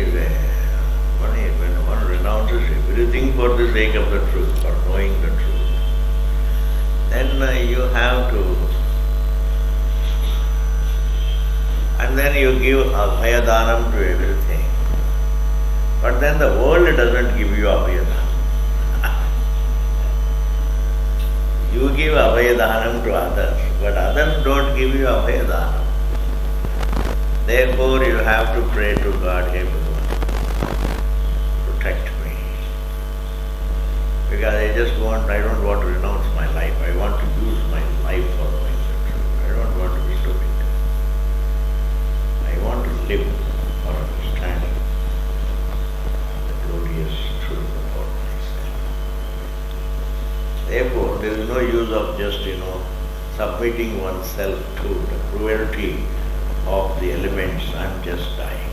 when one renounces everything for the sake of the truth, for knowing the truth, then you have to, and then you give abhayadanam to everything. But then the world doesn't give you abhayadanam. You give abhayadanam to others, but others don't give you abhayadanam. Therefore you have to pray to God, "Hey Bhagavan, protect me." Because I don't want to renounce my life. I want to use my life for knowing the truth. I don't want to be stupid. I want to live for understanding the glorious truth about myself. Therefore, there is no use of just, submitting oneself to the cruelty of the elements. I'm just dying.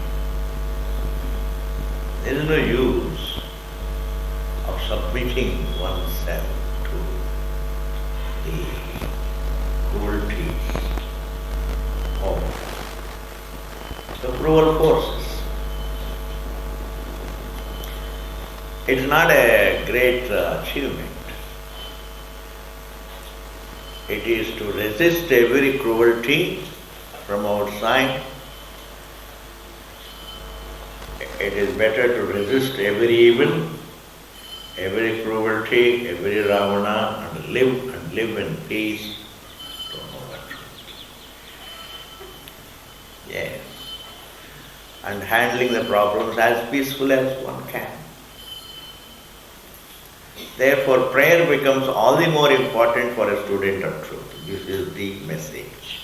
There is no use of submitting oneself to the cruelties of the cruel forces. It's not a great achievement. It is to resist every cruelty from outside. It is better to resist every evil, every cruelty, every Ravana, and live in peace to know the truth. Yes. And handling the problems as peaceful as one can. Therefore, prayer becomes all the more important for a student of truth. This is the message.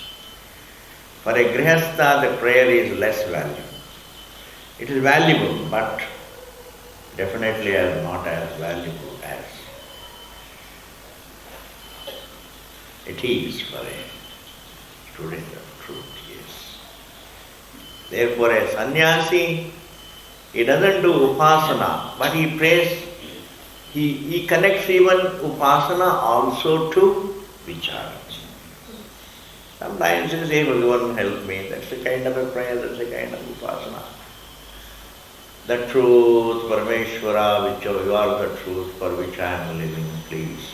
For a grihastha, the prayer is less valuable. It is valuable, but definitely not as valuable as it is for a student of truth, yes. Therefore, a sannyasi, he doesn't do upasana, but he prays, he connects even upasana also to vichara. Sometimes he says, "Hey Bhagavan, help me." That's a kind of a prayer, that's a kind of upasana. The truth, Parameshwara, which you are the truth for which I am living, please.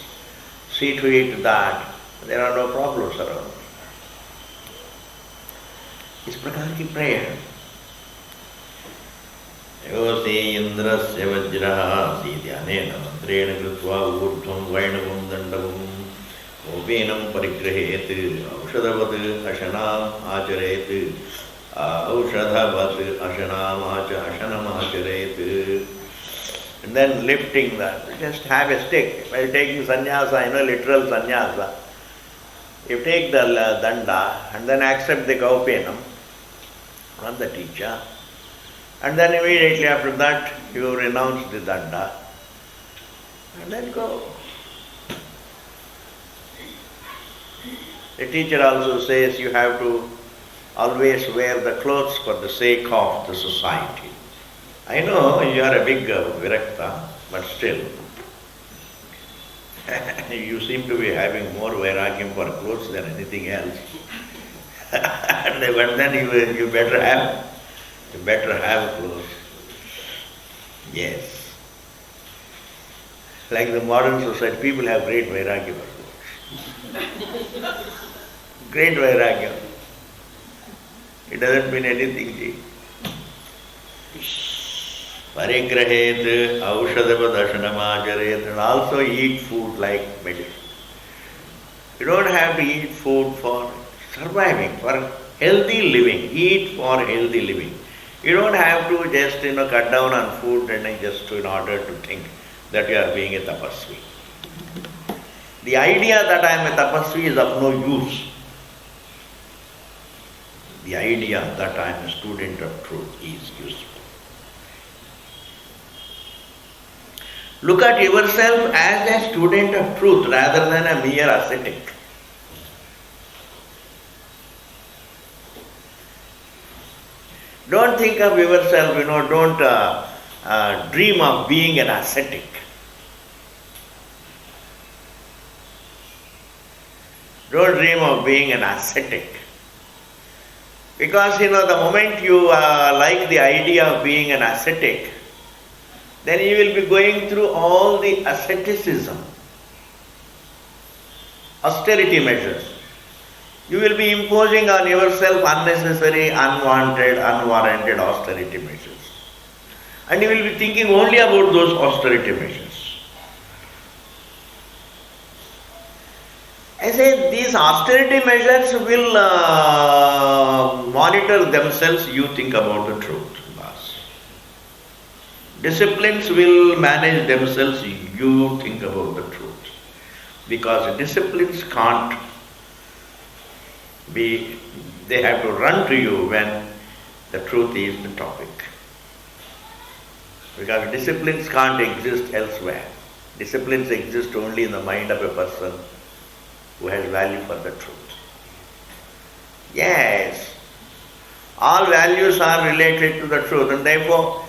See to it that there are no problems around. इस प्रकार की prayer. योऽसि इन्द्रस्य वज्रः सीध्यानेन मन्त्रेण कृत्वा ऊर्ध्वं वैणवं दण्डवं कोपेनं परिगृहेत् औषधवत् अशनाम् आचरेत् औषधवत् अशनाम् अशनमाचरेत्. And then lifting that, just have a stick. While taking sannyasa, literal sannyasa, you take the danda and then accept the kaupenam from the teacher, and then immediately after that you renounce the danda and then go. The teacher also says you have to always wear the clothes for the sake of the society. I know you are a big virakta, but still, you seem to be having more vairagyam for clothes than anything else. But then you better have clothes. Yes. Like the modern society, people have great vairagya for clothes. Great vairagya. It doesn't mean anything, ji. Parigrahet, aushadavadashanamacharet, and also eat food like medicine. You don't have to eat food for surviving, for healthy living. Eat for healthy living. You don't have to just cut down on food and just in order to think that you are being a tapasvi. The idea that I am a tapasvi is of no use. The idea that I am a student of truth is useful. Look at yourself as a student of truth rather than a mere ascetic. Don't think of yourself, don't dream of being an ascetic. Don't dream of being an ascetic. Because the moment you like the idea of being an ascetic, then you will be going through all the asceticism, austerity measures. You will be imposing on yourself unnecessary, unwanted, unwarranted austerity measures. And you will be thinking only about those austerity measures. I say these austerity measures will monitor themselves, you think about the truth. Disciplines will manage themselves, you think about the truth. Because disciplines can't be, they have to run to you when the truth is the topic. Because disciplines can't exist elsewhere. Disciplines exist only in the mind of a person who has value for the truth. Yes, all values are related to the truth, and therefore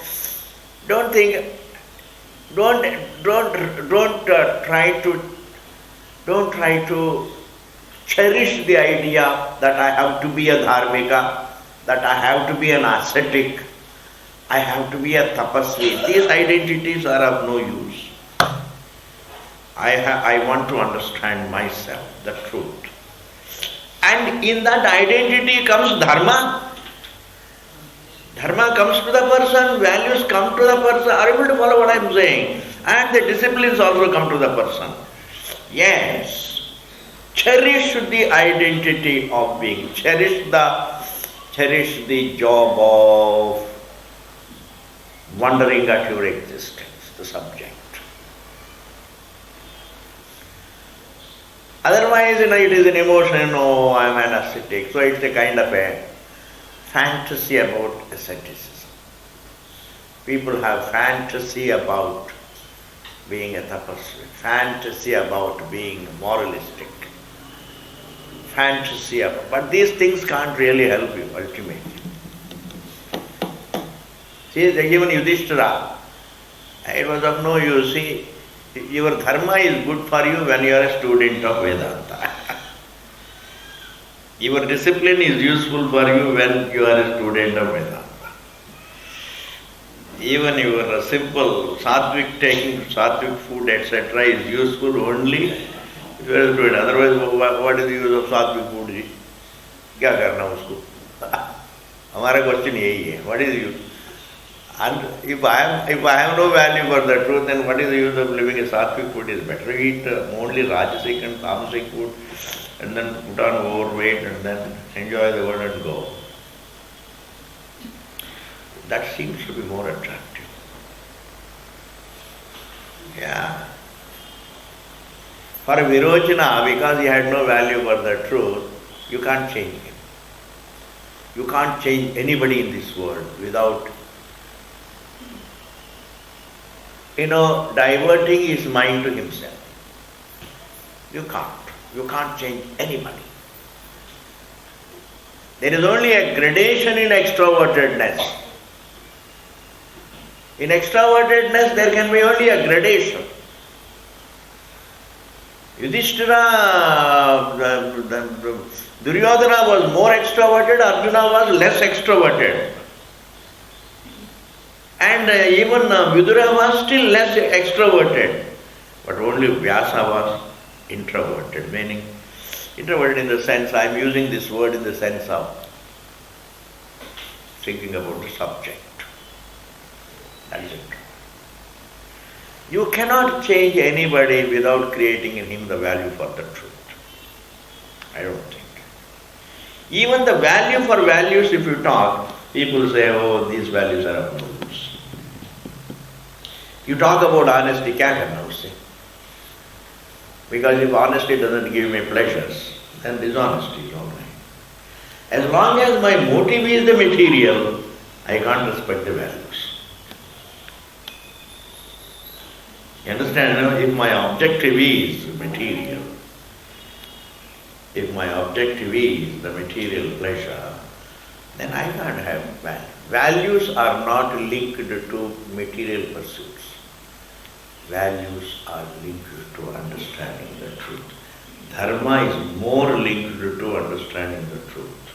don't try to cherish the idea that I have to be a dharmika, that I have to be an ascetic, I have to be a tapasvi. These identities are of no use. I want to understand myself, the truth. And in that identity comes dharma. Dharma comes to the person, values come to the person. Are you able to follow what I am saying? And the disciplines also come to the person. Yes. Cherish the identity of being. Cherish the job of wondering at your existence, the subject. Otherwise, it is an emotion, oh, I am an ascetic. So it's a kind of a fantasy about asceticism. People have fantasy about being a tapasvi, fantasy about being moralistic, but these things can't really help you ultimately. See, even Yudhishthira, it was of no use. See, your dharma is good for you when you are a student of Vedanta. Your discipline is useful for you when you are a student of Vedanta. Even your simple taking sattvic food, etc. is useful only if you are a student. Otherwise, what is the use of sattvic food? क्या करना उसको? हमारा question यही है. What is the use? And if I have no value for the truth, then what is the use of living a sattvic food? Is better eat only rajasic and tamasic food, and then put on overweight and then enjoy the world and go. That seems to be more attractive. Yeah. For Virochana, because he had no value for the truth, you can't change him. You can't change anybody in this world without diverting his mind to himself. You can't. You can't change anybody. There is only a gradation in extrovertedness. In extrovertedness, there can be only a gradation. Yudhishthira, Duryodhana was more extroverted, Arjuna was less extroverted. And even Vidura was still less extroverted. But only Vyasa was introverted, meaning introverted in the sense, I am using this word in the sense of thinking about the subject. That is it. You cannot change anybody without creating in him the value for the truth. I don't think. Even the value for values, if you talk, people say, oh, these values are of no use. You talk about honesty, kya karna usse? Because if honesty doesn't give me pleasures, then dishonesty is all right. As long as my motive is the material, I can't respect the values. You understand? If my objective is material, if my objective is the material pleasure, then I can't have value. Values are not linked to material pursuits. Values are linked to understanding the truth. Dharma is more linked to understanding the truth.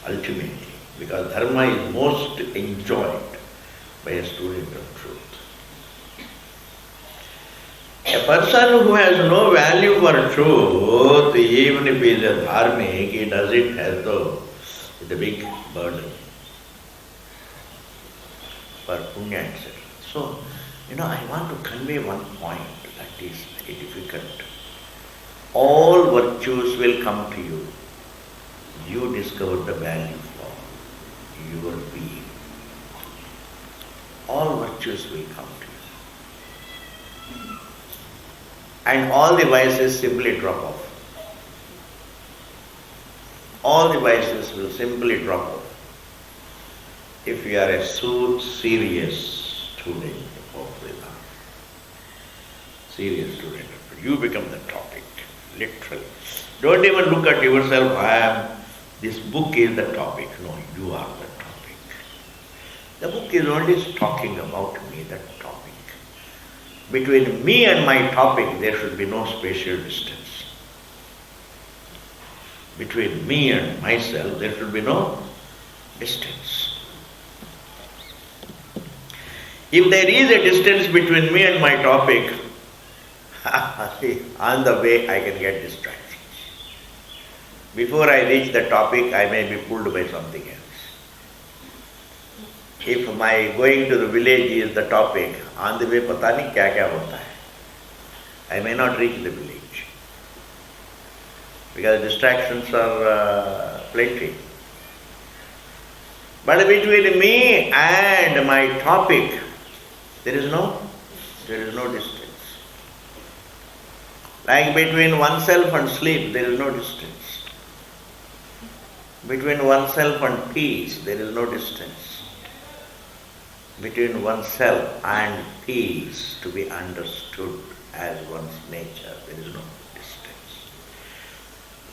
ultimately, because dharma is most enjoyed by a student of truth. A person who has no value for truth, even if he is a dharmic, he does it as though it's a big burden for punya, etc. So, I want to convey one point that is very difficult. All virtues will come to you. You discover the value for your being. All virtues will come to you. And all the vices simply drop off. All the vices will simply drop off. If you are a serious student of Vedanta, serious student, you become the topic, literally. Don't even look at yourself, this book is the topic. No, you are the topic. The book is only talking about me, that topic. Between me and my topic, there should be no spatial distance. Between me and myself, there should be no distance. If there is a distance between me and my topic, on the way I can get distractions. Before I reach the topic, I may be pulled by something else. If my going to the village is the topic, on the way pata nahi kya hota hai. I may not reach the village. Because distractions are plenty. But between me and my topic, there is no distance. Like between oneself and sleep, there is no distance. Between oneself and peace, there is no distance. Between oneself and peace, to be understood as one's nature, there is no distance.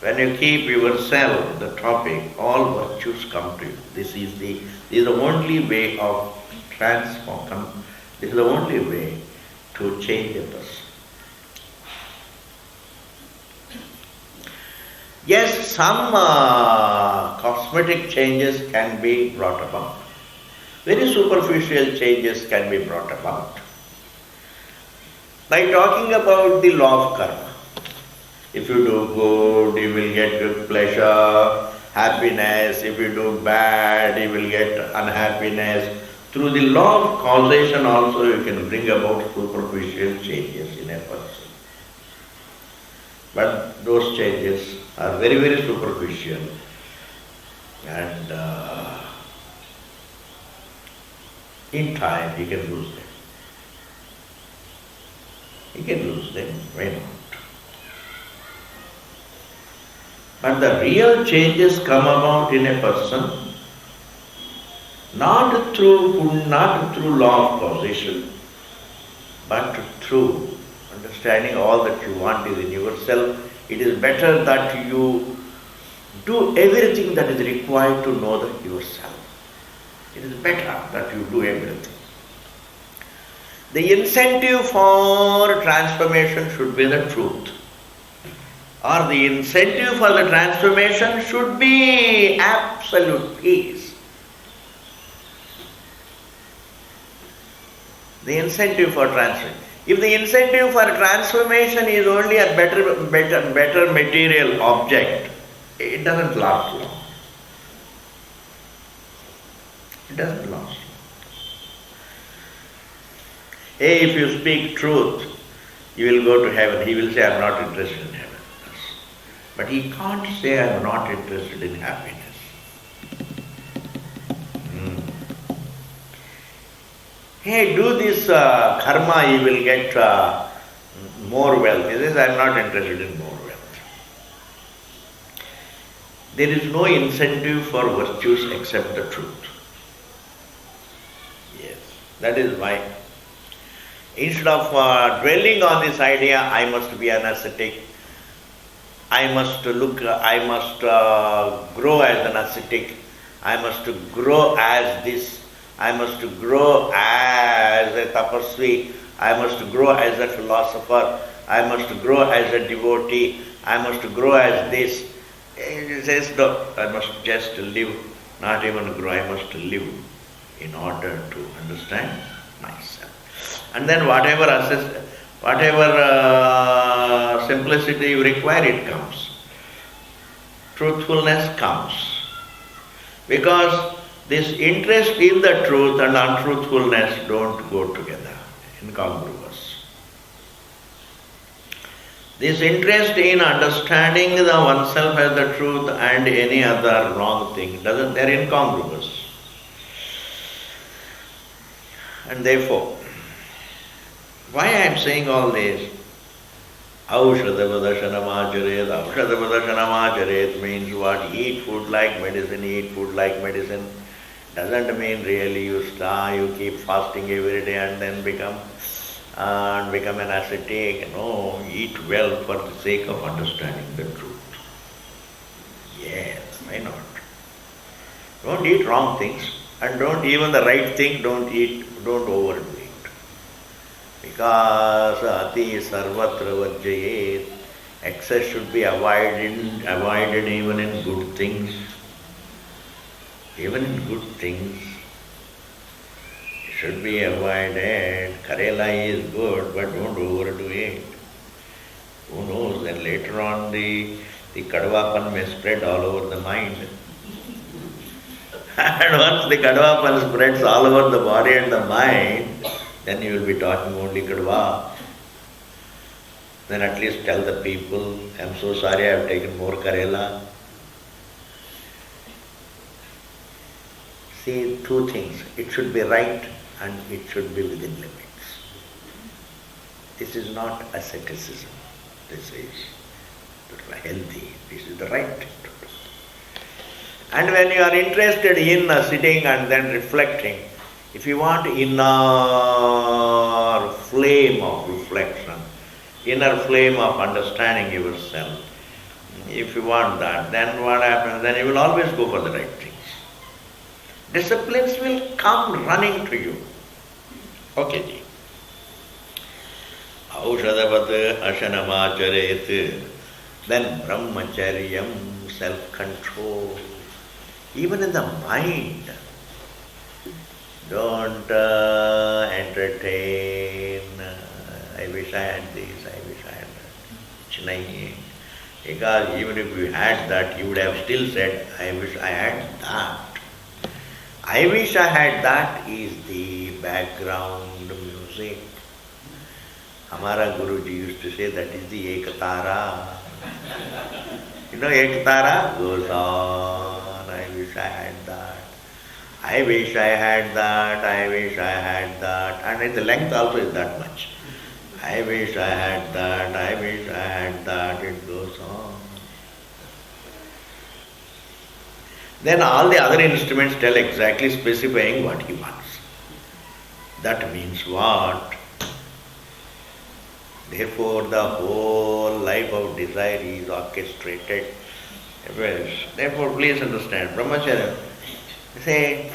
When you keep yourself the topic, all virtues come to you. This is the only way of transform. This is the only way to change a person. Yes, some cosmetic changes can be brought about. Very superficial changes can be brought about. By talking about the law of karma. If you do good, you will get good pleasure, happiness. If you do bad, you will get unhappiness. Through the law of causation also you can bring about superficial changes in a person. But those changes are very, very superficial and in time he can lose them. He can lose them, why not? But the real changes come about in a person not through law of causation, but through understanding all that you want is in yourself. It is better that you do everything that is required to know that yourself. It is better that you do everything. The incentive for transformation should be the truth. Or the incentive for the transformation should be absolute peace. The incentive for transformation. If the incentive for transformation is only a better material object, it doesn't last long. It doesn't last long. Hey, if you speak truth, you will go to heaven. He will say, I am not interested in heaven. But he can't say, I am not interested in happiness. Hey, do this karma, you will get more wealth. He says, I am not interested in more wealth. There is no incentive for virtues except the truth. Yes, that is why. Instead of dwelling on this idea, I must be an ascetic, I must grow as an ascetic, I must grow as this, I must grow as a tapasvi, I must grow as a philosopher, I must grow as a devotee, I must grow as this. He says, no, I must just live, not even grow, I must live in order to understand myself. And then whatever simplicity you require, it comes. Truthfulness comes. Because this interest in the truth and untruthfulness don't go together, incongruous. This interest in understanding the oneself as the truth and any other wrong thing, they're incongruous. And therefore, why I am saying all this? Aushadavadashanamacharet means what? Eat food like medicine. Doesn't mean really you keep fasting every day and then become an ascetic. No, eat well for the sake of understanding the truth. Yes, why not? Don't eat wrong things, and don't even the right thing, don't overdo it. Because ati sarvatra vajjayet, excess should be avoided even in good things. Even in good things, it should be avoided. Karela is good, but don't overdo it. Who knows, then later on the kadvapan may spread all over the mind. And once the kadvapan spreads all over the body and the mind, then you will be talking only kadva. Then at least tell the people, I am so sorry I have taken more Karela. See, two things. It should be right and it should be within limits. This is not asceticism. This is healthy. This is the right thing to do. And when you are interested in sitting and then reflecting, if you want inner flame of reflection, inner flame of understanding yourself, if you want that, then what happens? Then you will always go for the right things. Disciplines will come running to you. Okay, ji. Aushadavat ashanamacharet. Then brahmacharyam, self-control. Even in the mind, don't entertain, I wish I had this, I wish I had that. Because even if you had that, you would have still said, I wish I had that. I wish I had that is the background music. Hamara Guruji used to say that is the Ekatara. You know Ekatara? Goes on, I wish I had that. I wish I had that, I wish I had that. And the length also is that much. I wish I had that, I wish I had that. It goes on. Then all the other instruments tell exactly specifying what he wants. That means what? Therefore the whole life of desire is orchestrated. Therefore please understand, Brahmacharya, say,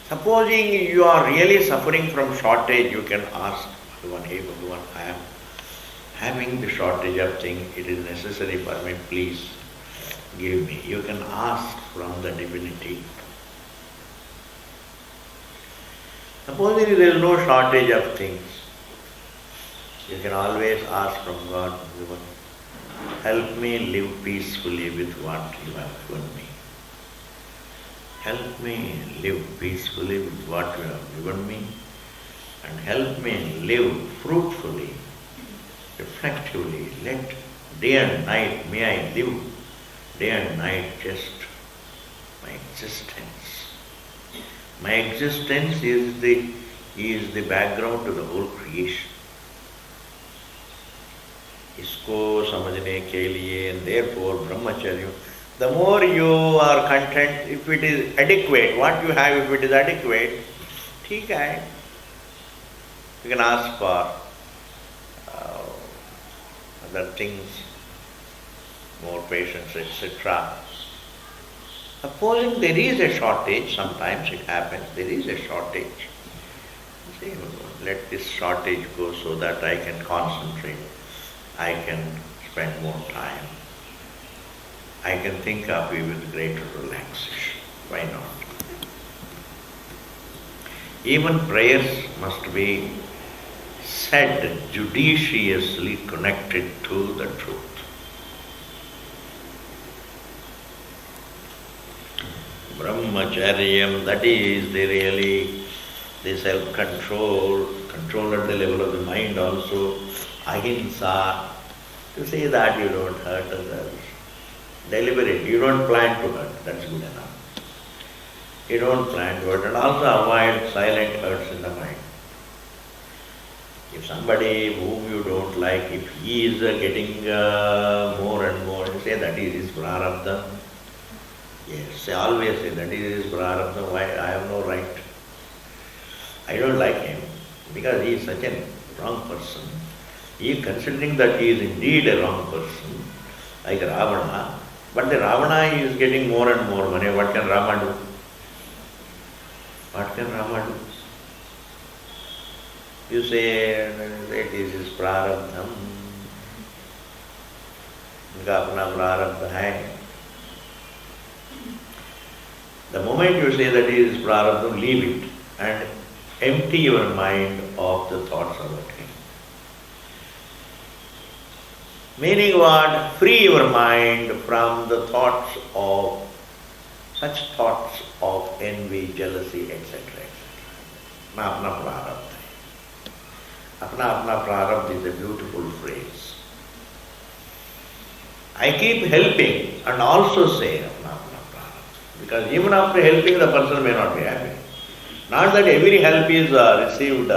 supposing you are really suffering from shortage, you can ask Bhagavan, hey Bhagavan, I am having the shortage of things, it is necessary for me, please give me. You can ask from the divinity. Supposing there is no shortage of things, you can always ask from God, help me live peacefully with what you have given me. Help me live peacefully with what you have given me, and help me live fruitfully, reflectively. Let day and night, may I live day and night just my existence. My existence is the background to the whole creation. Isko samajhne ke liye, and therefore brahmacharya, the more you are content, if it is adequate, what you have, if it is adequate, theek hai. You can ask for other things, more patience, etc. Supposing there is a shortage, sometimes it happens, there is a shortage. Say, let this shortage go so that I can concentrate, I can spend more time. I can think of you with greater relaxation. Why not? Even prayers must be said judiciously connected to the truth. Brahmacharyam, that is the self-control, control at the level of the mind also, ahimsa, to say that you don't hurt others. Deliberate, you don't plan to hurt, that's good enough. You don't plan to hurt, and also avoid silent hurts in the mind. If somebody whom you don't like, if he is getting more and more, you say that is his prarabdha. Yes, always say that is his prarabdha, why I have no right. I don't like him because he is such a wrong person. He is considering that he is indeed a wrong person, like Ravana. But the Ravana is getting more and more money. What can Rama do? What can Rama do? You say it is his prarabdham. Unka apna prarabdha hai. The moment you say that it is prarabdha, leave it and empty your mind of the thoughts about him. Meaning what? Free your mind from the thoughts of such thoughts of envy, jealousy, etc. Apna apna prarabdha. Apna apna prarabdha is a beautiful phrase. I keep helping and also say apna apna prarabdha. Because even after helping, the person may not be happy. Not that every help is received,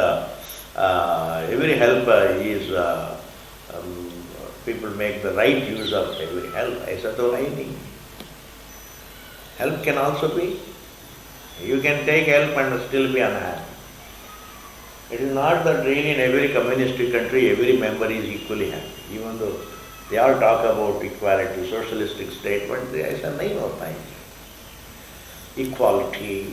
every help is, people make the right use of every help. Aisa to hai nahi. Help can also be. You can take help and still be unhappy. It is not that really in every communistic country every member is equally happy. Even though they all talk about equality, socialistic state, but aisa nahi hota hai. Equality.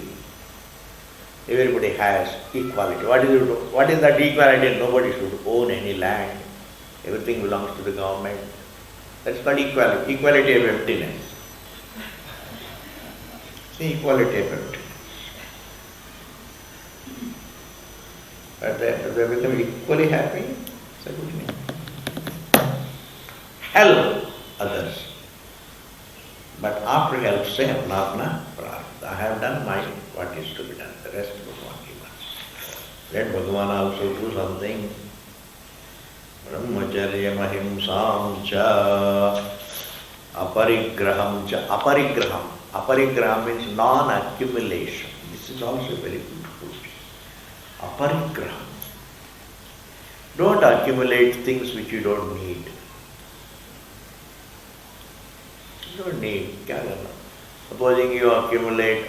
Everybody has equality. What is that equality? Nobody should own any land. Everything belongs to the government. That's called equality. Equality of emptiness. See, equality of emptiness. But they become equally happy. It's a good name. Help others. But after help, say, apna prarabdha. I have done what is to be done. The rest Bhagavan give us. Let Bhagavan also do something. Brahmacharyam ahimsam cha aparigraham cha. Aparigraham. Aparigraham means non-accumulation. This is also very beautiful. Aparigraham. Don't accumulate things which you don't need. You don't need. Kya karna? Supposing you accumulate,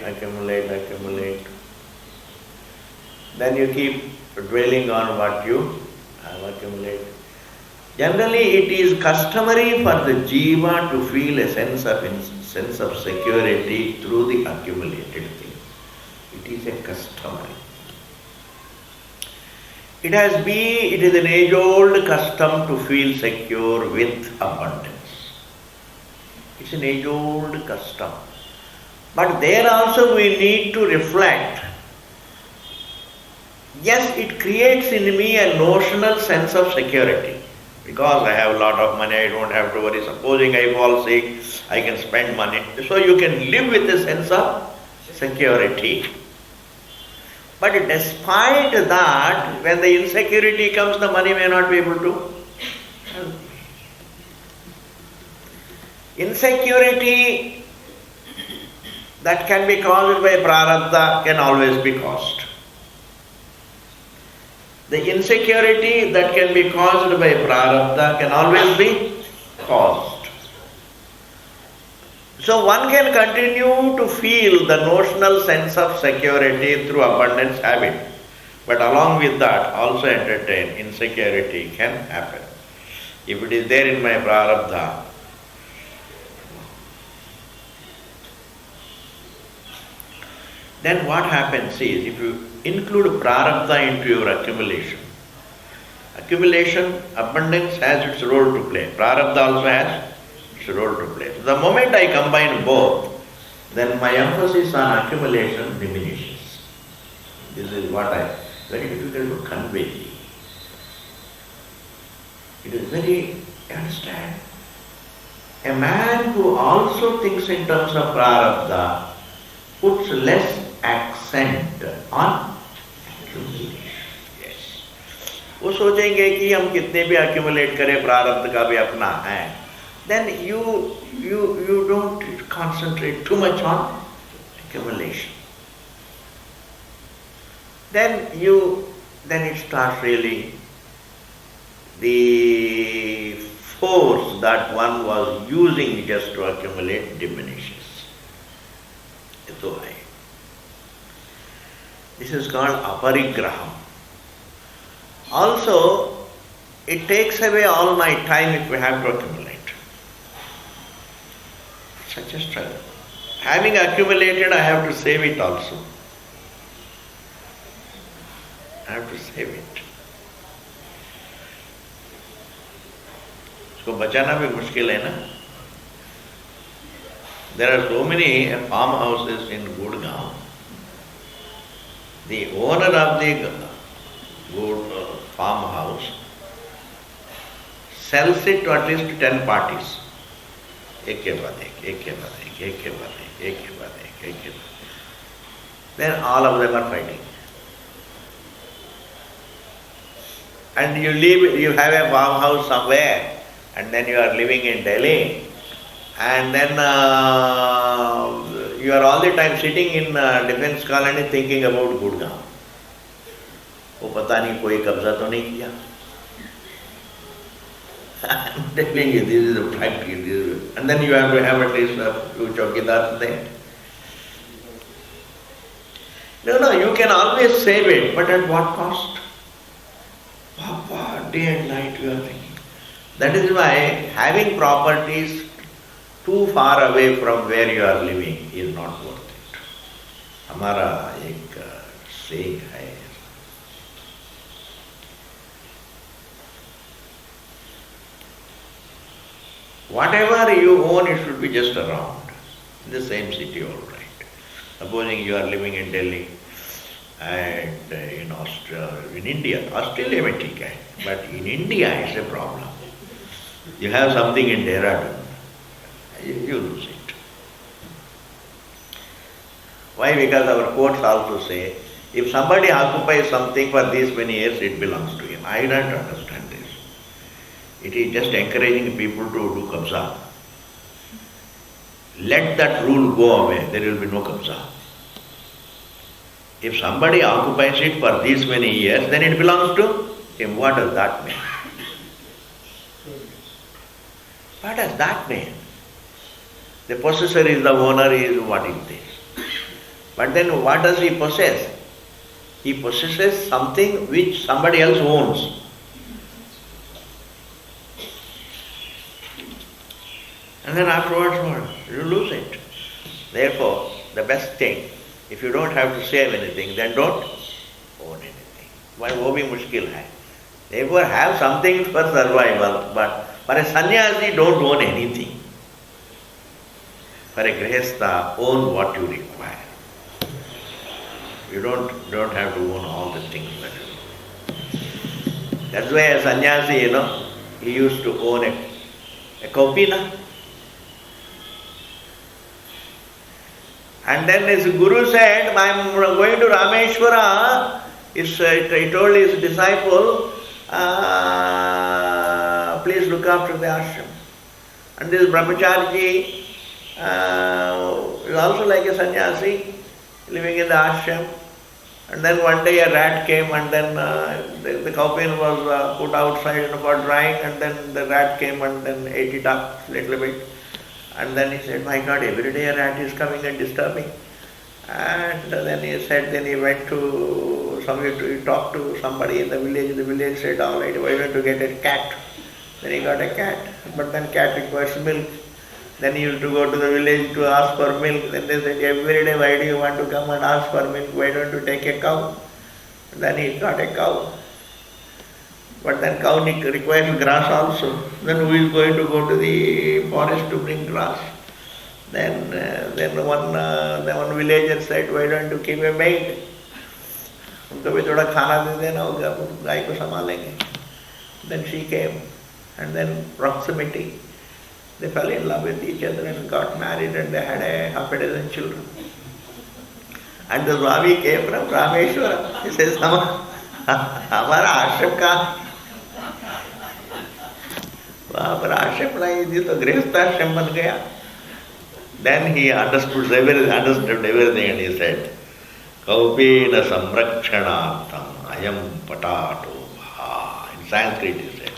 then you keep dwelling on what you have accumulated. Generally, it is customary for the jiva to feel a sense of security through the accumulated things. It is a customary. It is an age-old custom to feel secure with abundance. It's an age-old custom. But there also we need to reflect. Yes, it creates in me a notional sense of security. Because I have a lot of money, I don't have to worry. Supposing I fall sick, I can spend money. So you can live with a sense of security. But despite that, when the insecurity comes, the money may not be able to help. Insecurity that can be caused by prarabdha can always be caused. The insecurity that can be caused by prarabdha can always be caused. So one can continue to feel the notional sense of security through abundance habit. But along with that, also entertain insecurity can happen. If it is there in my prarabdha, then what happens is, if you include prarabdha into your accumulation, abundance has its role to play. Prarabdha also has its role to play. The moment I combine both, then my emphasis on accumulation diminishes. This is what very difficult to convey. It is very, you understand? A man who also thinks in terms of prarabdha puts less accent on accumulation. Yes. वो सोचेंगे कि हम कितने भी accumulate करें प्रारब्ध का भी अपना है. Then you don't concentrate too much on accumulation. Then it starts really, the force that one was using just to accumulate diminishes. So this is called aparigraham. Also, it takes away all my time if we have to accumulate. Such a struggle. Having accumulated, I have to save it also. I have to save it. इसको बचाना भी मुश्किल है ना. There are so many farmhouses in Gurgaon. The owner of the farmhouse sells it to at least 10 parties. एक के बाद एक, एक के बाद एक, एक के बाद एक, एक के बाद एक, एक के बाद. Then all of them are fighting. And you have a farmhouse somewhere, and then you are living in Delhi, and then you are all the time sitting in defense colony thinking about Gurgaon. वो पता नहीं कोई कब्जा तो नहीं किया. I'm telling you, this is a factory. And then you have to have at least a few chowkidars there. No, you can always save it, but at what cost? Papa, day and night you are thinking. That is why having properties too far away from where you are living is not worth it. हमारा एक saying है. Whatever you own, it should be just around, in the same city, all right. Supposing you are living in Delhi and in India, Australia may take it, but in India it's a problem. You have something in Dehradun, you lose it. Why? Because our courts also say, if somebody occupies something for these many years, it belongs to him. I don't understand this. It is just encouraging people to do kabza. Let that rule go away, there will be no kabza. If somebody occupies it for these many years, then it belongs to him. What does that mean? What does that mean? The possessor is the owner, is what is this? But then what does he possess? He possesses something which somebody else owns. And then afterwards, you lose it. Therefore, the best thing, if you don't have to save anything, then don't own anything. Why wo bhi mushkil hai. Therefore, have something for survival, but for a sannyasi, don't own anything. For a grihastha, own what you require. You don't have to own all the things that you own. That's why a sannyasi, he used to own a kaupina. And then his guru said, I am going to Rameshwara. He told his disciple, please look after the ashram. And this brahmacharji is also like a sannyasi, living in the ashram. And then one day a rat came, and then the kaupin was put outside for drying, and then the rat came and then ate it up a little bit. And then he said, my God, every day a rat is coming and disturbing. And then he said, then he went to he talked to somebody in the village said, all right, why don't you get a cat? Then he got a cat, but then cat requires milk. Then he used to go to the village to ask for milk. Then they said, every day, why do you want to come and ask for milk? Why don't you take a cow? Then he got a cow. But then cow requires grass also. Then who is going to go to the forest to bring grass? Then one villager said, why don't you keep a maid? उनको भी थोड़ा खाना दे देना होगा, गाय को संभालेंगे. Then she came, and then proximity. They fell in love with each other and got married, and they had half a dozen children. And the Swami came from Rameshwaram. He says, हमारा आश्रम कहाँ? वहाँ पर आश्रम नहीं थी तो गृहस्थाश्रम बन गया. Then he understood everything and he said, Kaupena samrakshanartham ayam patato bha. In Sanskrit he said,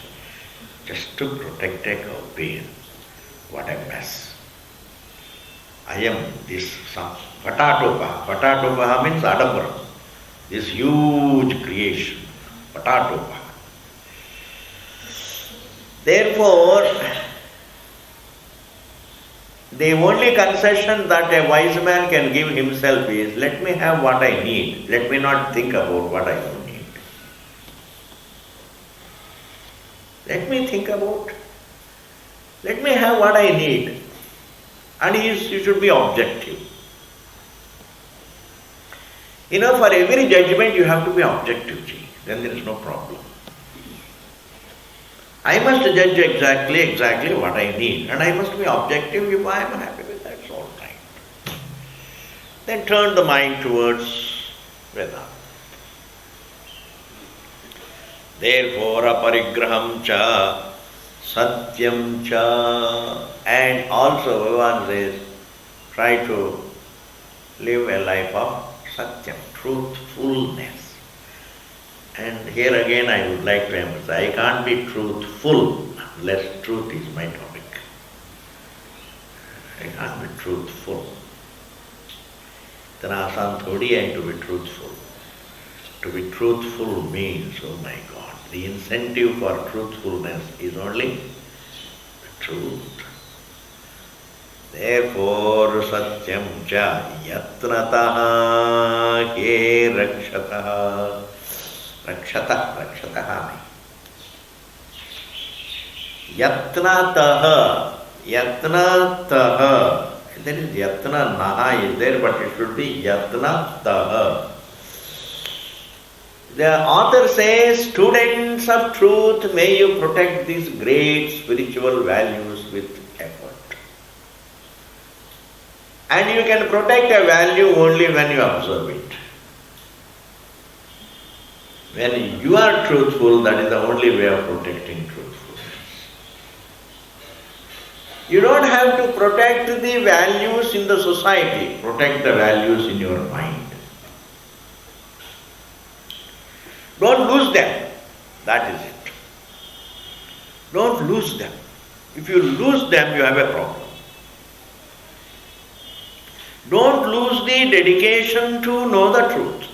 just to protect a cowpain. What a mess. Ayam, this patato bha. Patato bha means adambaram. This huge creation. Patato bha. Therefore, the only concession that a wise man can give himself is, let me have what I need. Let me not think about what I don't need. Let me think about, let me have what I need. And you should be objective. You know, for every judgment you have to be objective, then there is no problem. I must judge exactly what I need, and I must be objective. If I am happy with that, it's all right. Then turn the mind towards Vedanta. Therefore, aparigraham cha, satyam cha, and also Bhagavan says, try to live a life of satyam, truthfulness. And here again I would like to emphasize, I can't be truthful unless truth is my topic. I can't be truthful. इतना आसान थोड़ी है to be truthful. To be truthful means, oh my God, the incentive for truthfulness is only the truth. Therefore, satyam cha yatnataha he rakshataha. Rakshataha. Yatnataha. There is yatna naha is there, but it should be yatnataha. The author says, students of truth, may you protect these great spiritual values with effort. And you can protect a value only when you observe it. When you are truthful, that is the only way of protecting truthfulness. You don't have to protect the values in the society, protect the values in your mind. Don't lose them. That is it. Don't lose them. If you lose them, you have a problem. Don't lose the dedication to know the truth.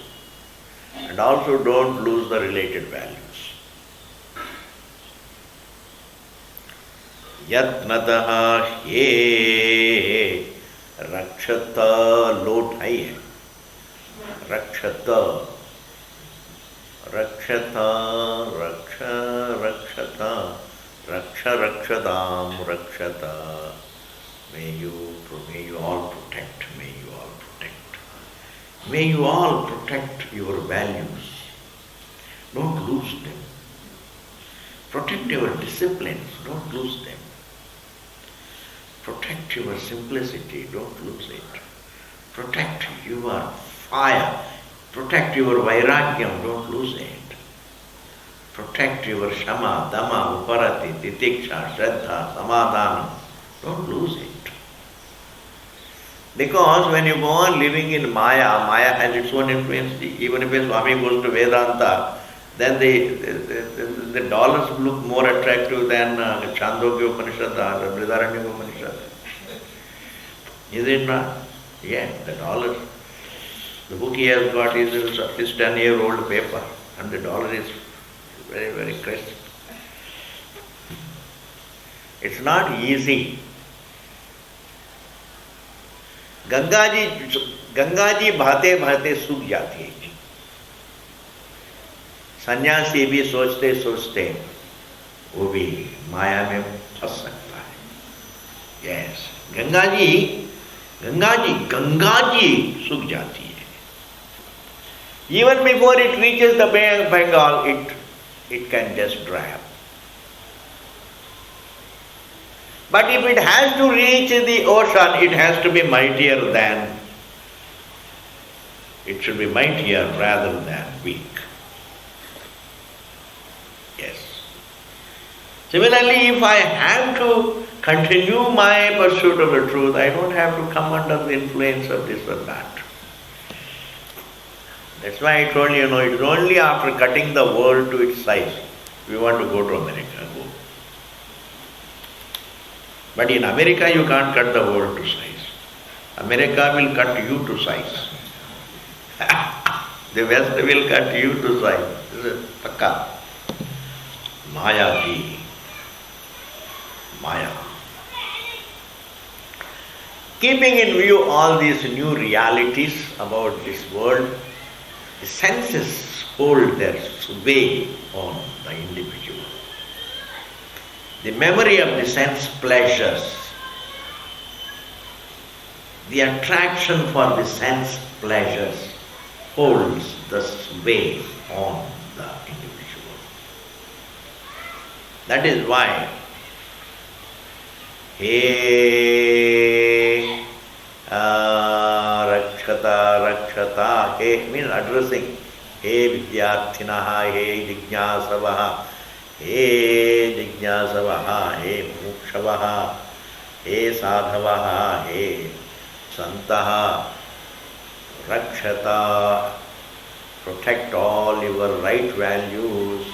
And also don't lose the related values. Yatnataha he rakshata lot hai. Rakshata. Rakshata, rakshata, rakshadam, rakshata. May you all protect, may you all protect. May you all protect your values. Don't lose them. Protect your disciplines, don't lose them. Protect your simplicity, don't lose it. Protect your fire. Protect your vairagyam, don't lose it. Protect your shama, dhamma, uparati, titiksha, shraddha, samadhanam, don't lose it. Because when you go on living in Maya, Maya has its own influence. Even if a Swami goes to Vedanta, then the dollars look more attractive than Chandogya Upanishad or Brihadaranyaka Upanishad. Is it not? Yeah, the dollars. The book he has got is his 10-year-old paper, and the dollar is very, very crisp. It's not easy. Ganga ji बहते बहते सूख जाती है. सन्यासी भी सोचते सोचते वो भी माया में फंस सकता है. यस, गंगा जी सूख जाती है. Even before it reaches the Bengal, it can just dry up. But if it has to reach the ocean, it has to be mightier than, it should be mightier rather than weak. Yes. Similarly, if I have to continue my pursuit of the truth, I don't have to come under the influence of this or that. That's why I told you, it's only after cutting the world to its size, we want to go to America. Go. But in America, you can't cut the world to size. America will cut you to size. The West will cut you to size. This is Pakka. Maya ji. Maya. Keeping in view all these new realities about this world, the senses hold their sway on the individual. The memory of the sense pleasures, the attraction for the sense pleasures holds the sway on the individual. That is why He Rakshata, He means addressing. He Vidyarthinaha, He Jignasavaha, He Jignasavaha, He Mukshavaha, He Sadhavaha, He Santaha, Rakshata, protect all your right values,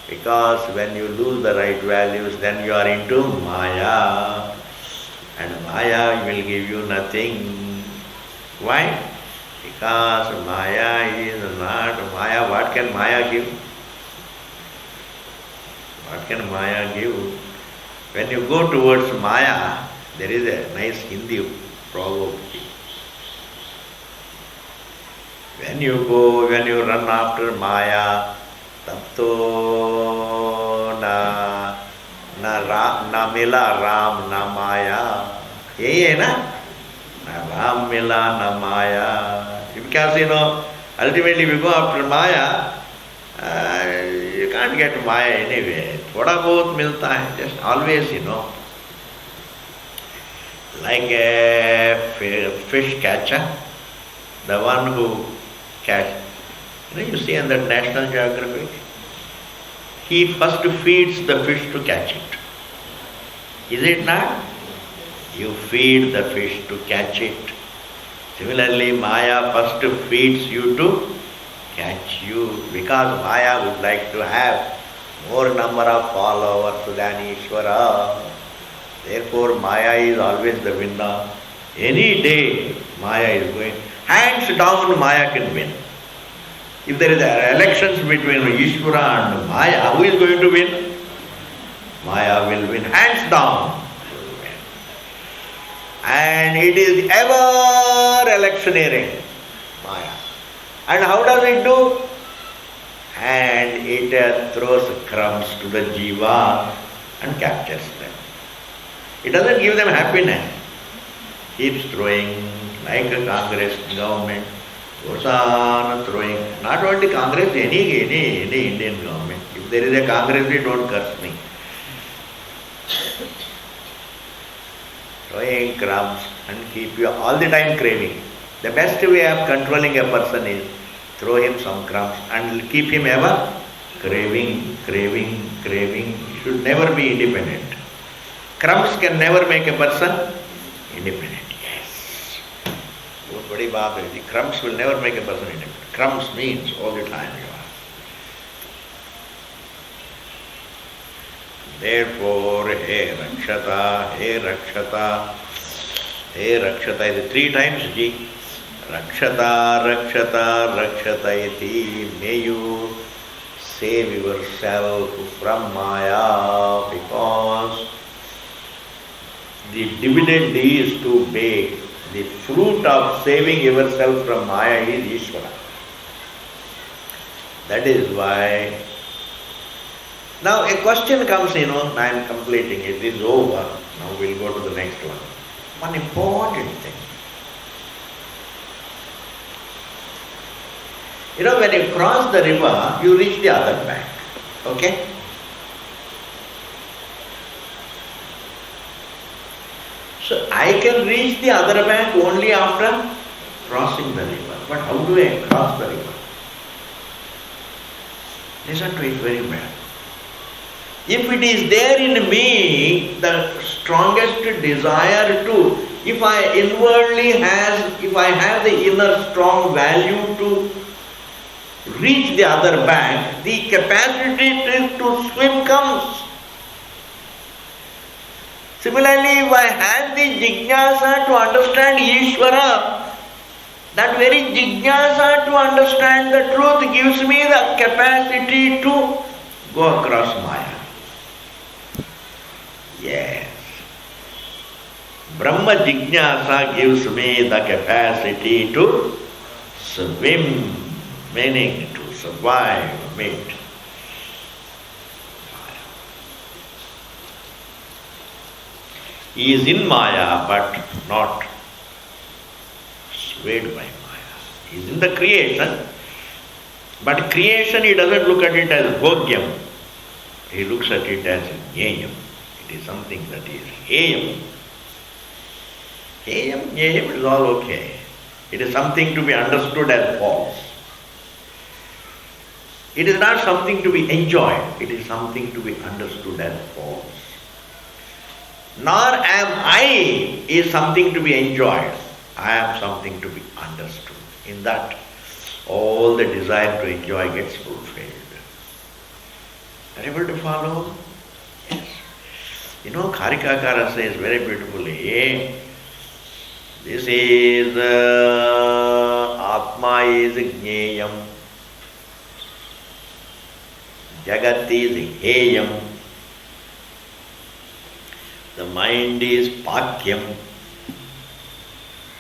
because when you lose the right values, then you are into Maya, and Maya will give you nothing. Why? Because Maya is not Maya. What can Maya give? What can Maya give? When you go towards Maya, there is a nice Hindi proverb. When you run after Maya, Tapto na mila Ram na Maya. Yही है ना? Na Ram mila na Maya. Because ultimately we go after Maya, you can't get Maya anyway. Thoda bahut milta hai, just always, like a fish catcher, the one who catch. You see in the National Geographic, he first feeds the fish to catch it. Is it not? You feed the fish to catch it. Similarly, Maya first feeds you to catch you, because Maya would like to have more number of followers than Ishvara. Therefore, Maya is always the winner. Any day, Maya is going. Hands down, Maya can win. If there is elections between Ishvara and Maya, who is going to win? Maya will win, hands down. And it is ever electioneering, Maya. And how does it do? And it throws crumbs to the jiva and captures them. It doesn't give them happiness. Keeps throwing, like a Congress government, goes on throwing. Not only Congress, any Indian government. If there is a Congress, don't curse me. Throwing crumbs and keep you all the time craving. The best way of controlling a person is throw him some crumbs and keep him ever craving. He should never be independent. Crumbs can never make a person independent. Yes. बहुत बड़ी बात है. The crumbs will never make a person independent. Crumbs means all the time you are. Therefore, He Rakshata, He Rakshata, He Rakshata is 3 times Ji. Rakshata, Rakshata, Rakshata iti. May you save yourself from Maya, because the dividend is too big. The fruit of saving yourself from Maya is Ishvara. That is why. Now a question comes, I am completing it, it is over. Now we'll go to the next one. One important thing. When you cross the river, you reach the other bank. Okay? So I can reach the other bank only after crossing the river. But how do I cross the river? Listen to it very well. If it is there in me, the strongest desire to, if I have the inner strong value to reach the other bank, the capacity to swim comes. Similarly, if I have the jignasa to understand Ishvara, that very jignasa to understand the truth gives me the capacity to go across Maya. Yes. Brahma jignasa gives me the capacity to swim, meaning to survive amid Maya. He is in Maya but not swayed by Maya. He is in the creation, but creation he doesn't look at it as bhogyam. He looks at it as jneyam. It is something that is heyam. Heyam, jneyam is all okay. It is something to be understood as false. It is not something to be enjoyed. It is something to be understood as false. Nor am I is something to be enjoyed. I am something to be understood. In that, all the desire to enjoy gets fulfilled. Are you able to follow? Yes. Karikakara says very beautifully, this is Atma is Jneyam, Jagat is Heyam, the mind is Pakyam.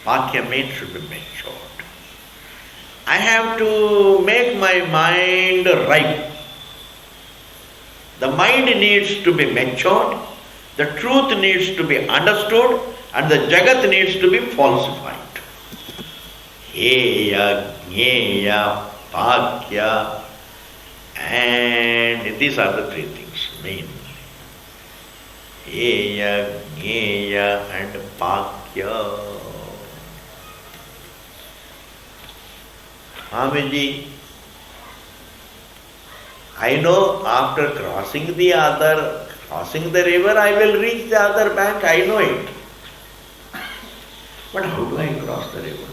Pakyam means should be matured. I have to make my mind ripe. The mind needs to be matured, the truth needs to be understood, and the Jagat needs to be falsified. Heya, Jneya, Pakya, and these are the three things mainly. Heya, Jneya, and Pakya. Swamiji, I know after crossing the river, I will reach the other bank, I know it. But how do I cross the river?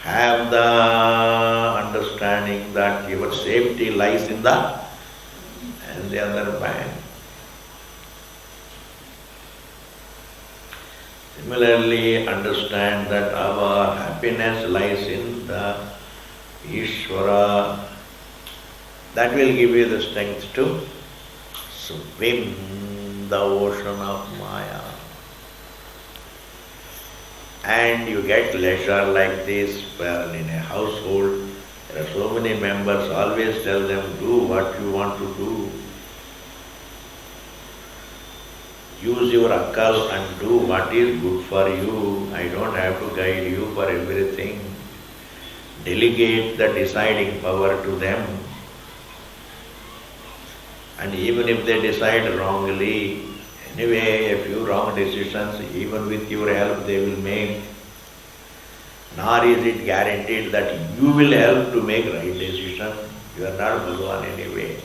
Have the understanding that your safety lies in the other bank. Similarly, understand that our happiness lies in the Ishvara. That will give you the strength to swim the ocean of Maya. And you get leisure like this. Well, in a household, there are so many members, always tell them, do what you want to do. Use your akal and do what is good for you. I don't have to guide you for everything. Delegate the deciding power to them. And even if they decide wrongly, anyway, a few wrong decisions, even with your help, they will make. Nor is it guaranteed that you will help to make right decision. You are not Bhagavan anyway.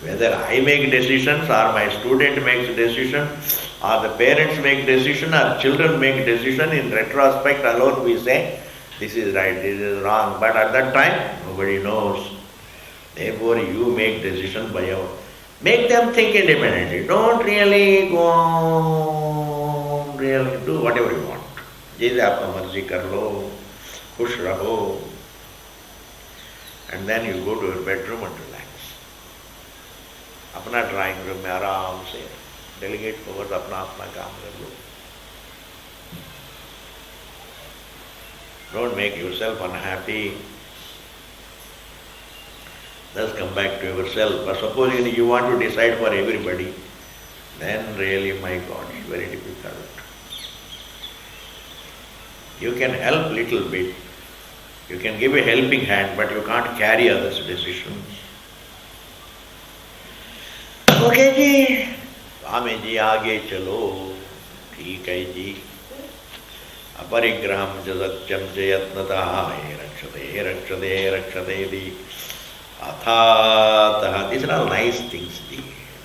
Whether I make decisions or my student makes decision, or the parents make decision, or children make decision, in retrospect alone we say, this is right, this is wrong. But at that time, nobody knows. Therefore, you make decision by your... Make them think independently. Don't really go... really do whatever you want. Jaise aapka marzi kar lo, khush raho. And then you go to your bedroom and relax. अपना drawing room में आराम से delegate powers अपना काम कर लो. Don't make yourself unhappy. Thus come back to yourself. But supposing you want to decide for everybody, then really, my God, it's very difficult. You can help little bit. You can give a helping hand, but you can't carry others' decisions. Okay ji, Swami ji आगे चलो, ठीक है जी. अपरिग्रहम च सत्यम च यत्नतः हे रक्षते रक्षतेति. Athatah, these are all nice things,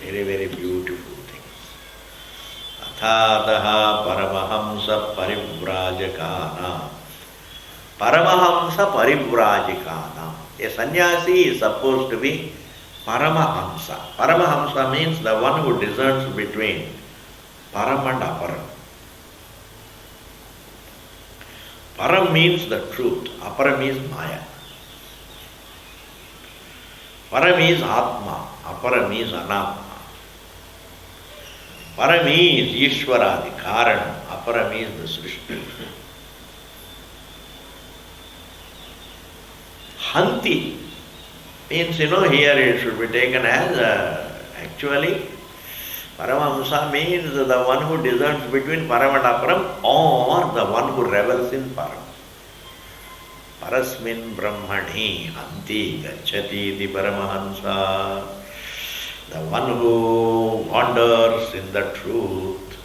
very, very beautiful things. Athatah paramahamsa parivrajekana. Paramahamsa parivrajekana. A sannyasi is supposed to be paramahamsa. Paramahamsa means the one who discerns between param and aparam. Param means the truth, aparam means maya. Param is Atma, Aparam is Anatma. Param is Ishvara, the Karan, Aparam is the Srishti. Hanti means, here it should be taken as actually Paramahamsa means the one who discerns between Param and Aparam or the one who revels in Param. Parasmin Brahmani Anti Gacchati Iti Paramahansa. The one who wanders in the truth,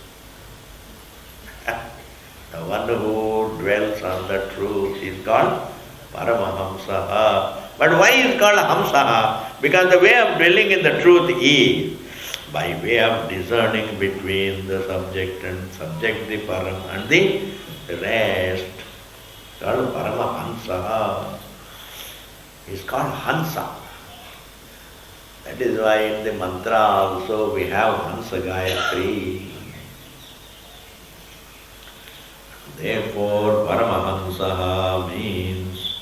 the one who dwells on the truth is called Paramahamsa. But why is called Hamsa? Because the way of dwelling in the truth is by way of discerning between the subject and subject, the Param and the rest. Called Paramahansa. Is called Hansa. That is why in the mantra also we have Hansa Gayatri. Therefore Paramahansa means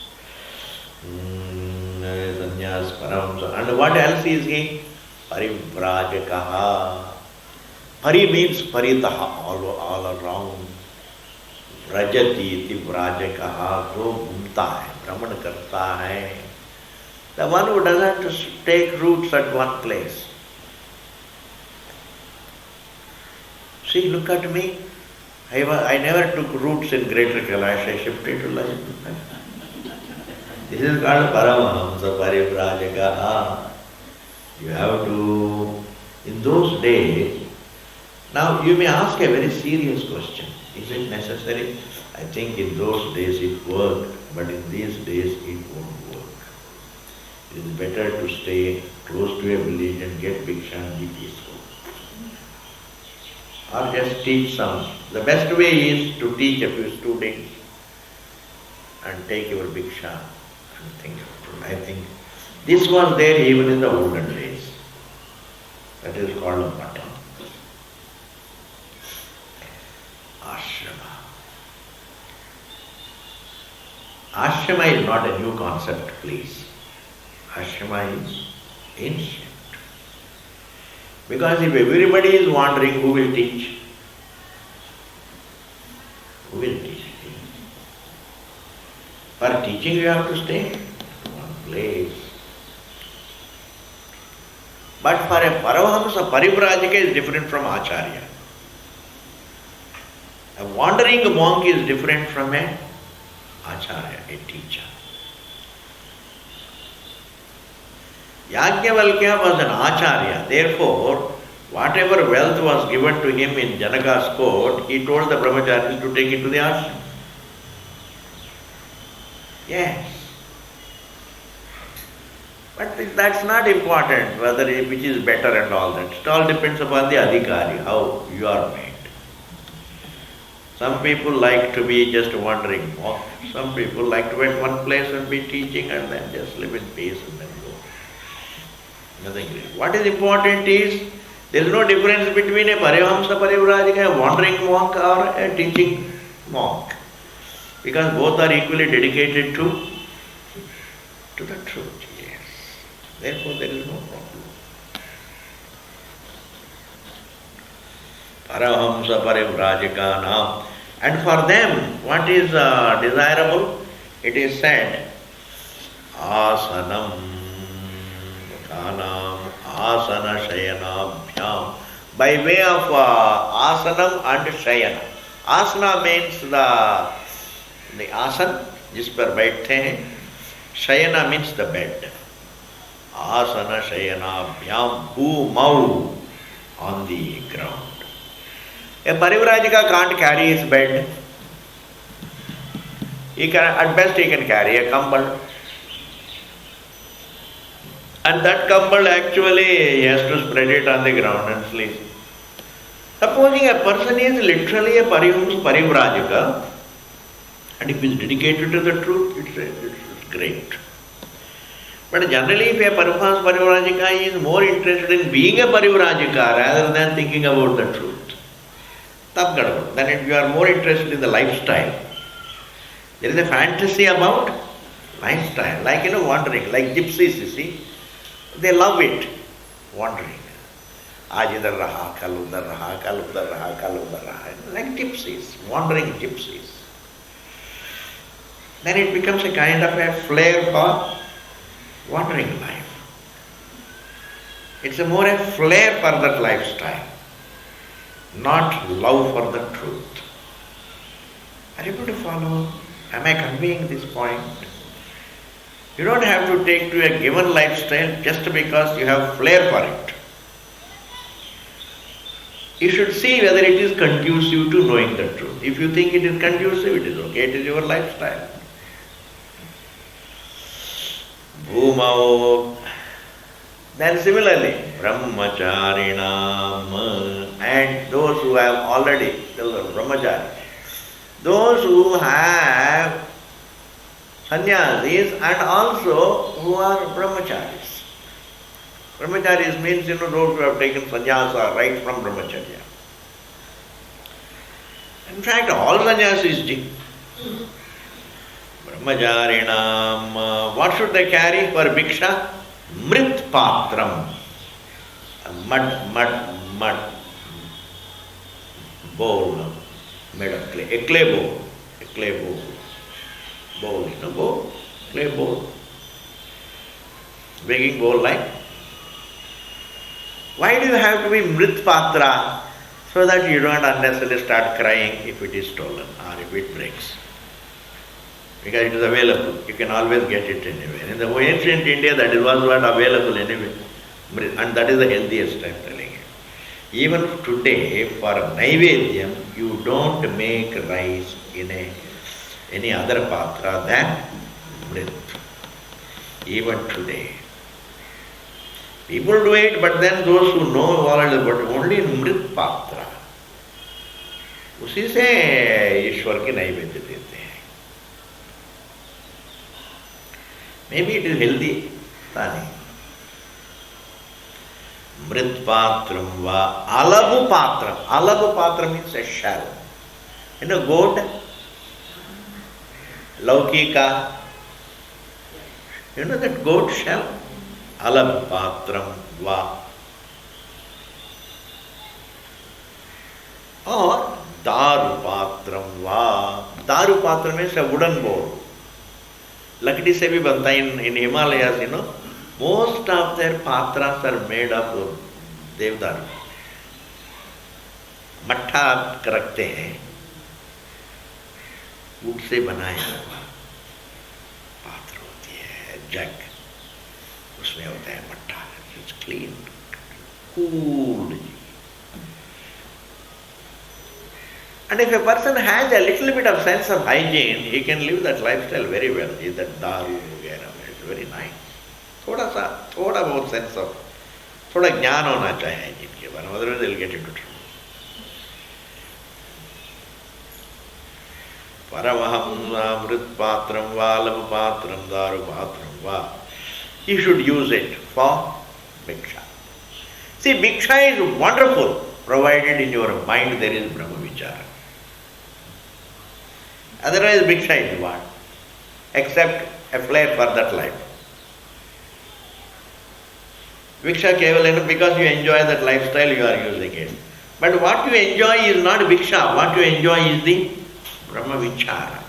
sannyas Paramahamsa. And what else is he? Parivrajakaha. Pari means paritaha, all around. Vrajati iti vrajakaha, जो घूमता है, भ्रमण करता है. The one who doesn't take roots at one place. See, look at me. I never took roots in Greater Kailash. I shifted to life. This is called Paramahamsa Parivrajakaha. You have to, in those days, now you may ask a very serious question. Is it necessary? I think in those days it worked, but in these days it won't work. It is better to stay close to a village and get bhiksha and be peaceful. Or just teach some. The best way is to teach a few students and take your bhiksha and think. I think this was there even in the olden days. That is called a mata. Ashrama. Ashrama is not a new concept, please. Ashrama is ancient. Because if everybody is wandering, who will teach? Who will teach? For teaching you have to stay in one place. But for a Paramahamsa, Parivrajaka is different from Acharya. A wandering monk is different from a Acharya, a teacher. Yajnavalkya was an Acharya. Therefore, whatever wealth was given to him in Janaka's court, he told the brahmacharis to take it to the ashram. Yes. But that's not important, whether which is better and all that. It all depends upon the adhikari, how you are made. Some people like to be just wandering monk. Some people like to be at one place and be teaching and then just live in peace and then go. Nothing really. What is important is, there is no difference between a Paramahamsa Parivrajaka, a wandering monk or a teaching monk. Because both are equally dedicated to the truth. Yes. Therefore there is no problem. Paramahamsa Parivrajaka now. And for them, what is desirable? It is said, asanam Thanam asana shayanabhyam. By way of asanam and shayana. Asana means the asan, जिस पर बैठते हैं. Shayana means the bed. Asana shayanabhyam bhumau, on the ground. A parivrajika can't carry his bed. He can, at best he can carry a kambal. And that kambal actually he has to spread it on the ground and sleep. Supposing a person is literally a parivrajika, and if he is dedicated to the truth, it's great. But generally, if a parivrajika is more interested in being a parivrajika rather than thinking about the truth, then if you are more interested in the lifestyle, there is a fantasy about lifestyle, like wandering, like gypsies, you see. They love it, wandering. Aaj idhar raha, kal udhar raha, kal udhar raha, kal udhar raha. Like gypsies, wandering gypsies. Then it becomes a kind of a flair for wandering life. It's more a flair for that lifestyle, not love for the truth. Are you able to follow? Am I conveying this point? You don't have to take to a given lifestyle just because you have flair for it. You should see whether it is conducive to knowing the truth. If you think it is conducive, it is okay, it is your lifestyle. Bhumao. Then similarly, brahmacharinam, and those who have already, brahmachari, those who have sannyasis and also who are brahmacharis. Brahmacharis means, those who have taken sannyasa right from brahmacharya. In fact, all sannyasa is jing. Brahmacharinam, what should they carry for bhiksha? Mrit patram. Mud bowl made of clay. A clay bowl. Bowl, bowl, clay bowl. Begging bowl like. Why do you have to be mrit patra? So that you don't unnecessarily start crying if it is stolen or if it breaks. Because it is available. You can always get it anywhere. In the ancient India, that was not available anyway. And that is the healthiest, I am telling you. Even today, for Naivedyam, you don't make rice in any other patra than mrit. Even today. People do it, but then those who know all but only in mrit patra. उसी से ईश्वर की नैवेद्य देते हैं. Maybe it is healthy. Tani. Mrit patram va alabu patram. Alabu patram means a shell. Goat, laukika. That goat shell? Alabu patram va. Or daru patram va. Daru patram means a wooden bowl. लकड़ी से भी बनता है in Himalayas, most of their patras are made of देवदारू. मट्ठा रखते हैं, would say बनाया हुआ पात्र होती है, जग, उसमें होता है मट्ठा. It's clean, cool. And if a person has a little bit of sense of hygiene, he can live that lifestyle very well. Is that daru वगैरह, it's very nice. थोड़ा बहुत sense of, थोड़ा ज्ञान होना चाहिए जिनके बारे में, otherwise they'll get into trouble. Paramaham mrit patram va lav patram daru patram va. You should use it for bhiksha. See, bhiksha is wonderful, provided in your mind there is Brahma Vichara. Otherwise, bhiksha is what? Except a flair for that life. Bhiksha keval, because you enjoy that lifestyle, you are using it. But what you enjoy is not bhiksha. What you enjoy is the Brahma Vichara.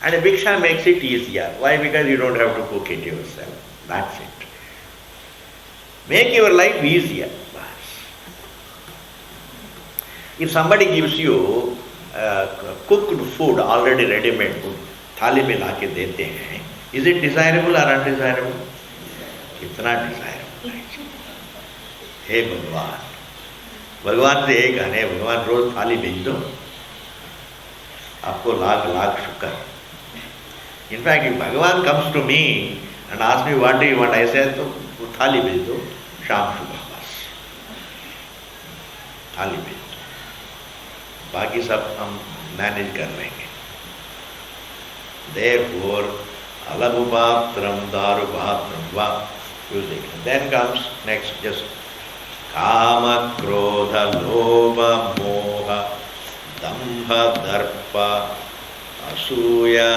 And bhiksha makes it easier. Why? Because you don't have to cook it yourself. That's it. Make your life easier. If somebody gives you cooked food, already ready-made food, थाली में लाके देते हैं, is it desirable or undesirable? कितना desirable है। हे भगवान, भगवान से एक कहने, भगवान रोज थाली भेज दो, आपको लाख लाख शुक्र। In fact, if Bhagavan comes to me and asks me what do you want, I say तो थाली भेज दो, शाम सुबह बस थाली भेज दो, बाकी सब हम मैनेज कर लेंगे। Therefore, alabupatram darupatram va music. Then comes next just kama, krodha, lobha, moha, dambha, darpa, asuya,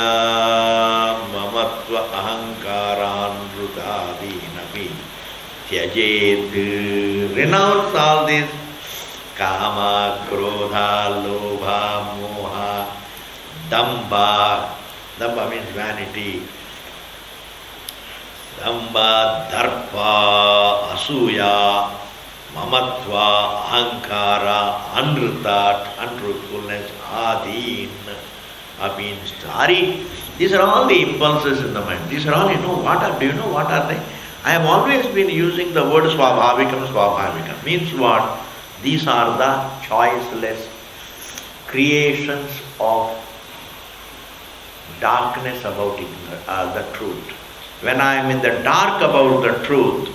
mamatva, ahankaran, rutadinapi, tyajet. Renounce all this kama, krodha, lobha, moha, dambha. Dambha means vanity. Dambha, darpa, asuya, mamatva, ahankara, anruta, untruthfulness, adin, means sorry. These are all the impulses in the mind. These are all, do you know what are they? I have always been using the word swabhavikam. Means what? These are the choiceless creations of darkness about the truth. When I am in the dark about the truth,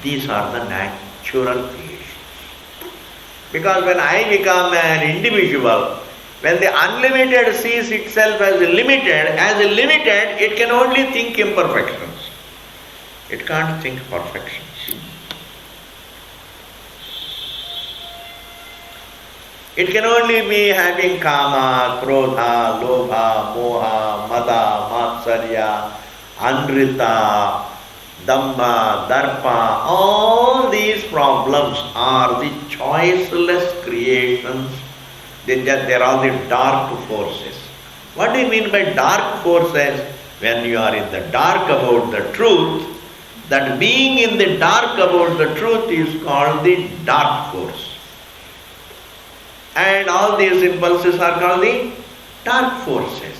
these are the natural creations. Because when I become an individual, when the unlimited sees itself as limited, it can only think imperfections. It can't think perfections. It can only be having kama, krodha, lobha, moha, mada, matsarya, anrita, dambha, darpa. All these problems are the choiceless creations. They are all the dark forces. What do you mean by dark forces? When you are in the dark about the truth, that being in the dark about the truth is called the dark force. And all these impulses are called the dark forces.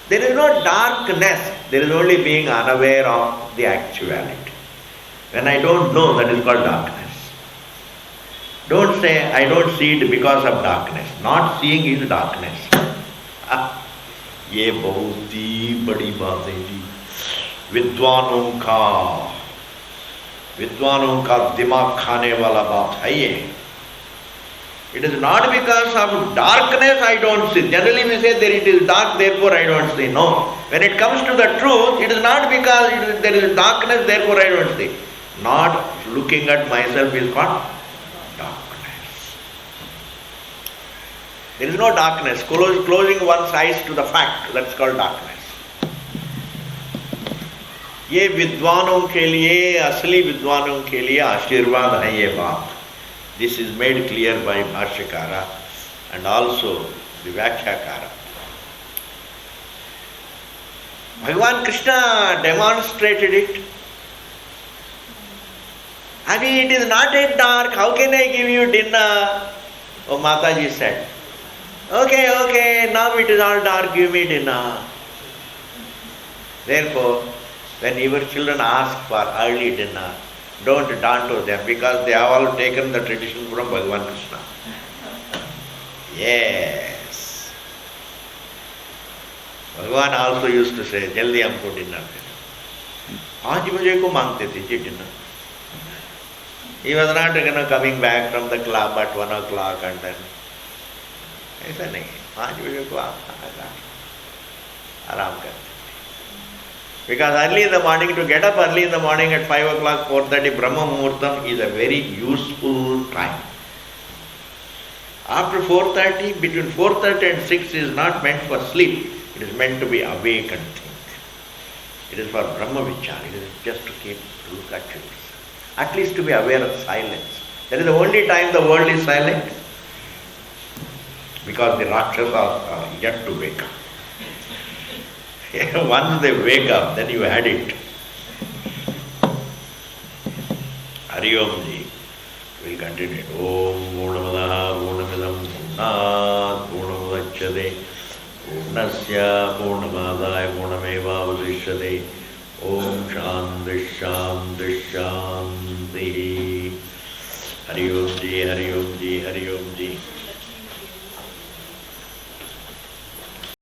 There is no darkness, there is only being unaware of the actuality. When I don't know, that is called darkness. Don't say, I don't see it because of darkness. Not seeing is darkness. ये बहुत ही बड़ी बात है जी। विद्वानों का दिमाग खाने वाला बात है ये। It is not because of darkness I don't see. Generally we say that it is dark, therefore I don't see. No. When it comes to the truth, it is not because there is darkness, therefore I don't see. Not looking at myself is called darkness. There is no darkness. Closing one's eyes to the fact, that's called darkness. ये विद्वानों के लिए, असली विद्वानों के लिए आशीर्वाद है ये बात. This is made clear by Bhashyakara and also the Vyakhyakāra. Bhagavan Krishna demonstrated it. I mean, it is not yet dark. How can I give you dinner? Oh, Mataji said, okay, now it is all dark, give me dinner. Therefore, when your children ask for early dinner, don't daunt them because they have all taken the tradition from Bhagavan Krishna. Yes. Bhagavan also used to say, Jaldi humko dinner de. 5 baje ko mangte the ji dinner. He was not coming back from the club at 1 o'clock and then. ऐसा नहीं, 5 बजे को आप आराम करते. Because early in the morning, to get up early in the morning at 5 o'clock, 4:30 Brahma Muhurtam is a very useful time. After 4:30, between 4:30 and 6 is not meant for sleep. It is meant to be awake and think. It is for Brahma Vichar. It is just to look at it. At least to be aware of silence. That is the only time the world is silent. Because the Rakshasas are yet to wake up. Once they wake up, then you had it. Hari Om Ji. We'll continue. Om Purnamadaha Purnamidam Purnat Purnamudachyate Purnasya Purnamadaya Purnamevavadishyate. Om Shanti Shanti Shanti. Hari Om Ji, Hari Om Ji, Hari Om Ji.